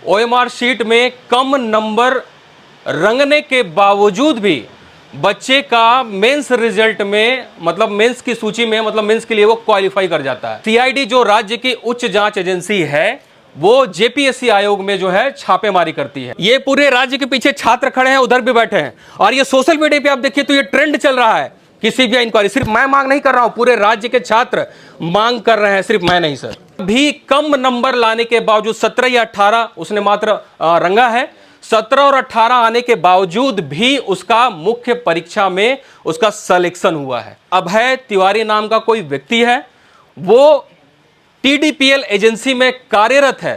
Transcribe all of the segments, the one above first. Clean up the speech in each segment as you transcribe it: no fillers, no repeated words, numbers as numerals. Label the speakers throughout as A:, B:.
A: OMR sheet में कम number रंगने के बावजूद भी बच्चे का मेंस रिजल्ट में, मतलब मेंस की सूची में, मतलब मेंस के लिए वो क्वालिफाई कर जाता है। सीआईडी जो राज्य की उच्च जांच एजेंसी है, वो जेपीएससी आयोग में जो है छापेमारी करती है। ये पूरे राज्य के पीछे छात्र खड़े हैं, उधर भी बैठे हैं, और ये सोशल मीडिया पे आप देखिए तो ये ट्रेंड चल रहा है कि सीबीआई इंक्वायरी। सिर्फ मैं मांग नहीं कर रहा हूं, पूरे राज्य के छात्र मांग कर रहे हैं, सिर्फ मैं नहीं सर। भी कम नंबर लाने के बावजूद 17 या 18 उसने मात्र रंगा है, 17 और 18 आने के बावजूद भी उसका मुख्य परीक्षा में उसका सिलेक्शन हुआ है। अभय तिवारी नाम का कोई व्यक्ति है, वो टीडीपीएल एजेंसी में कार्यरत है।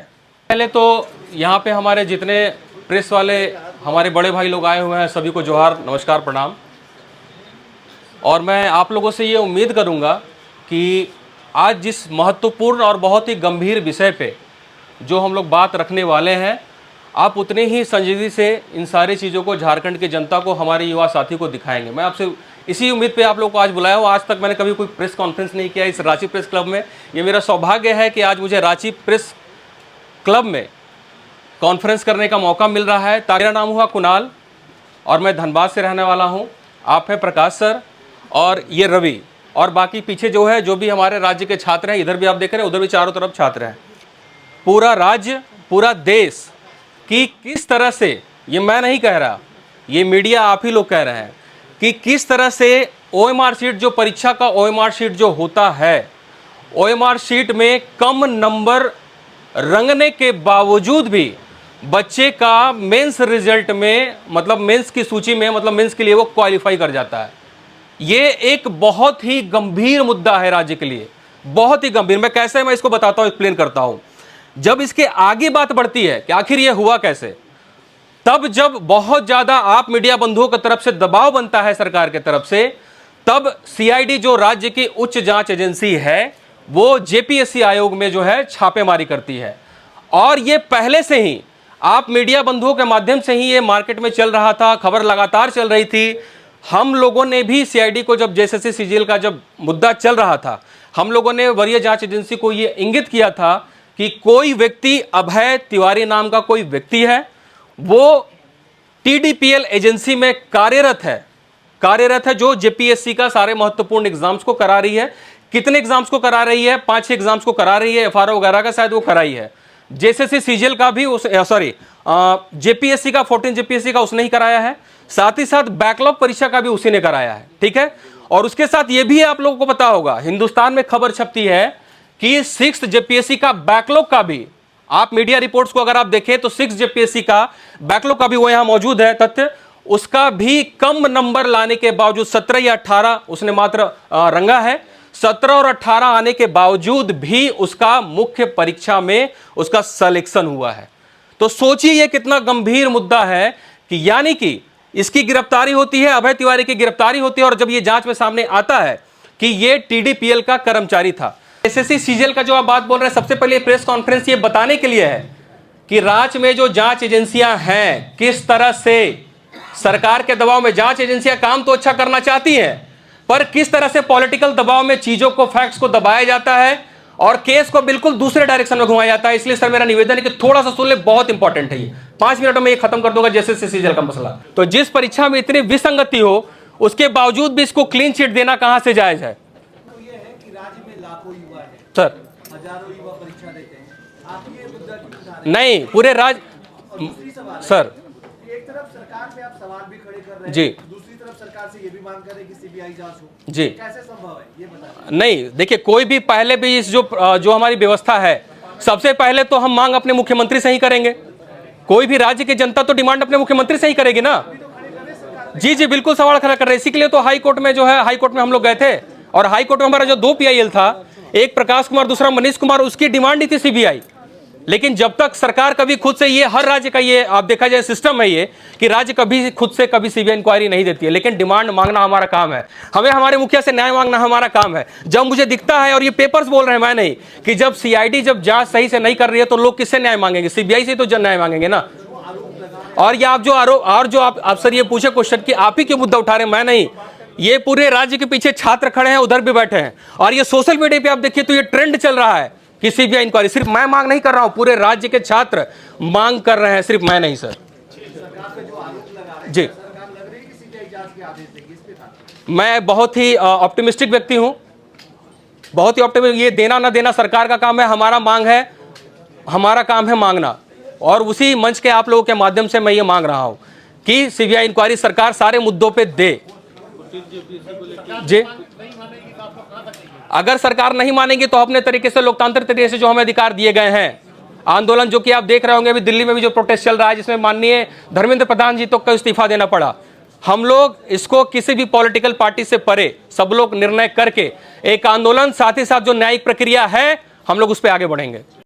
A: पहले तो यहाँ पे हमारे जितने प्रेस वाले हमारे बड़े भाई लोग आए हुए हैं, सभी को जोहार, नमस्कार, प्रणाम। और मैं आप लोगों से ये उम्मीद करूँगा कि आज जिस महत्वपूर्ण और बहुत ही गंभीर विषय पे जो हम लोग बात रखने वाले हैं, आप उतने ही संजीदगी से इन सारी चीज़ों को झारखंड की जनता को, हमारे युवा साथी को दिखाएंगे। मैं आपसे इसी उम्मीद पे आप लोगों को आज बुलाया हूँ। आज तक मैंने कभी कोई प्रेस कॉन्फ्रेंस नहीं किया इस रांची प्रेस क्लब में। ये मेरा सौभाग्य है कि आज मुझे रांची प्रेस क्लब में कॉन्फ्रेंस करने का मौका मिल रहा है। मेरा नाम हुआ कुणाल और मैं धनबाद से रहने वाला हूँ। आप हैं प्रकाश सर और ये रवि, और बाकी पीछे जो है जो भी हमारे राज्य के छात्र हैं, इधर भी आप देख रहे हैं, उधर भी चारों तरफ छात्र हैं। पूरा राज्य, पूरा देश कि किस तरह से, ये मैं नहीं कह रहा, ये मीडिया आप ही लोग कह रहे हैं कि किस तरह से ओएमआर शीट, जो परीक्षा का ओएमआर शीट जो होता है, ओएमआर शीट में कम नंबर रंगने के बावजूद भी बच्चे का मेंस रिजल्ट में, मतलब मेंस की सूची में, मतलब मेंस के लिए वो क्वालिफाई कर जाता है। ये एक बहुत ही गंभीर मुद्दा है राज्य के लिए, बहुत ही गंभीर। मैं कैसे, मैं इसको बताता हूं, एक्सप्लेन करता हूं। जब इसके आगे बात बढ़ती है कि आखिर ये हुआ कैसे, तब जब बहुत ज्यादा आप मीडिया बंधुओं की तरफ से दबाव बनता है सरकार की तरफ से, तब सीआईडी जो राज्य की उच्च जांच एजेंसी है, वो जेपीएससी आयोग में जो है छापेमारी करती है। और ये पहले से ही आप मीडिया बंधुओं के माध्यम से ही ये मार्केट में चल रहा था, खबर लगातार चल रही थी। हम लोगों ने भी सीआईडी को, जब जेएसएससी सीजीएल का जब मुद्दा चल रहा था, हम लोगों ने वरीय जांच एजेंसी को ये इंगित किया था कि कोई व्यक्ति, अभय तिवारी नाम का कोई व्यक्ति है, वो टीडीपीएल एजेंसी में कार्यरत है, जो जेपीएससी का सारे महत्वपूर्ण एग्जाम्स को करा रही है। कितने एग्जाम्स को करा रही है? 5-6 एग्जाम्स को करा रही है। एफआरओ वगैरह का शायद वो कराई है। जेएसएससी सीजीएल का भी जेपीएससी का 14 जेपीएससी का उसने ही कराया है। साथ ही साथ बैकलॉग परीक्षा का भी उसी ने कराया है। ठीक है। और उसके साथ ये भी आप लोगों को पता होगा, हिंदुस्तान में खबर छपती है कि 6 जेपीएससी का बैकलॉग का भी, आप मीडिया रिपोर्ट्स को अगर आप देखें तो 6 जेपीएससी का बैकलॉग का भी वो यहां मौजूद है तथ्य, उसका भी कम नंबर लाने के बावजूद 17 या 18 उसने मात्र रंगा है। 17 और 18 आने के बावजूद भी उसका मुख्य परीक्षा में उसका सिलेक्शन हुआ है। तो सोचिए ये कितना गंभीर मुद्दा है कि यानी कि इसकी गिरफ्तारी होती है, अभय तिवारी की गिरफ्तारी होती है, और जब ये जांच में सामने आता है कि ये टीडीपीएल का कर्मचारी था। एसएससी सीजीएल का जो आप बात बोल रहे हैं, सबसे पहले प्रेस कॉन्फ्रेंस ये बताने के लिए है कि राज्य में जो जांच एजेंसियां हैं, किस तरह से सरकार के दबाव में जांच एजेंसियां काम तो अच्छा करना चाहती हैं, पर किस तरह से पॉलिटिकल दबाव में चीजों को, फैक्ट्स को दबाया जाता है और केस को बिल्कुल दूसरे डायरेक्शन में घुमाया जाता है। इसलिए सर मेरा निवेदन है कि थोड़ा सा सुन ले, बहुत इंपॉर्टेंट है ये। 5 मिनटों में ये खत्म कर दूंगा जेएसएससी सीजीएल का मसला। तो जिस परीक्षा में इतनी विसंगति हो, उसके बावजूद भी इसको क्लीन चिट देना कहां से जायज है?
B: राज्य में लाखों युवा है
A: सर,
B: हजारों युवा परीक्षा देते हैं, आप ये मुद्दा क्यों उठा रहे हैं?
A: नहीं, पूरे राज्य।
B: दूसरी सवाल है,
A: सर,
B: एक तरफ सरकार पे आप सवाल भी खड़े कर रहे हैं
A: जी,
B: दूसरी तरफ सरकार से ये भी मांग कर रहे हैं कि सीबीआई जांच हो,
A: जी,
B: कैसे संभव है ये बताइए।
A: नहीं देखिए, कोई भी पहले भी इस जो हमारी व्यवस्था है, सबसे पहले तो हम मांग अपने मुख्यमंत्री से ही करेंगे। कोई भी राज्य की जनता तो डिमांड अपने मुख्यमंत्री से ही करेगी ना। जी जी, बिल्कुल सवाल खड़ा कर रहे हैं। इसी के लिए तो हाई कोर्ट में जो है, हाई कोर्ट में हम लोग गए थे, और हाई कोर्ट में हमारा जो 2 पीआईएल था, एक प्रकाश कुमार, दूसरा मनीष कुमार, उसकी डिमांड ही थी सीबीआई। लेकिन जब तक सरकार कभी खुद से, ये हर राज्य का ये आप देखा जाए सिस्टम है ये, कि राज्य कभी खुद से कभी सीबीआई इंक्वायरी नहीं देती है, लेकिन डिमांड मांगना हमारा काम है। हमें हमारे मुखिया से न्याय मांगना हमारा काम है। जब मुझे दिखता है, और ये पेपर्स बोल रहे हैं, मैं नहीं, कि जब सीआईडी जब जांच सही से नहीं कर रही है तो लोग किससे न्याय मांगेंगे? सीबीआई से तो न्याय मांगेंगे ना। और ये आप जो आरोप, और जो आप सर ये पूछे क्वेश्चन कि आप ही क्यों मुद्दा उठा रहे हैं, मैं नहीं, ये पूरे राज्य के पीछे छात्र खड़े हैं, उधर भी बैठे हैं, और ये सोशल मीडिया पे आप देखिए तो ये ट्रेंड चल रहा है कि सीबीआई इंक्वायरी, सिर्फ मैं मांग नहीं कर रहा हूं, पूरे राज्य के छात्र मांग कर रहे हैं, सिर्फ मैं नहीं सर। जी, मैं बहुत ही ऑप्टिमिस्टिक व्यक्ति हूं, बहुत ही ऑप्टिमिस्टिक। ये देना ना देना सरकार का काम है, हमारा मांग है, हमारा काम है मांगना, और उसी मंच के आप लोगों के माध्यम से मैं ये मांग रहा हूं कि सीबीआई इंक्वायरी सरकार सारे मुद्दों पे दे। जी, अगर सरकार नहीं मानेगी तो अपने तरीके से, लोकतांत्रिक तरीके से जो हमें अधिकार दिए गए हैं, आंदोलन जो कि आप देख रहे होंगे अभी दिल्ली में भी जो प्रोटेस्ट चल रहा है, जिसमें माननीय धर्मेंद्र प्रधान जी तो का इस्तीफा देना पड़ा, हम लोग इसको किसी भी पॉलिटिकल पार्टी से परे सब लोग निर्णय करके एक आंदोलन, साथ ही साथ जो न्यायिक प्रक्रिया है हम लोग उस पर आगे बढ़ेंगे।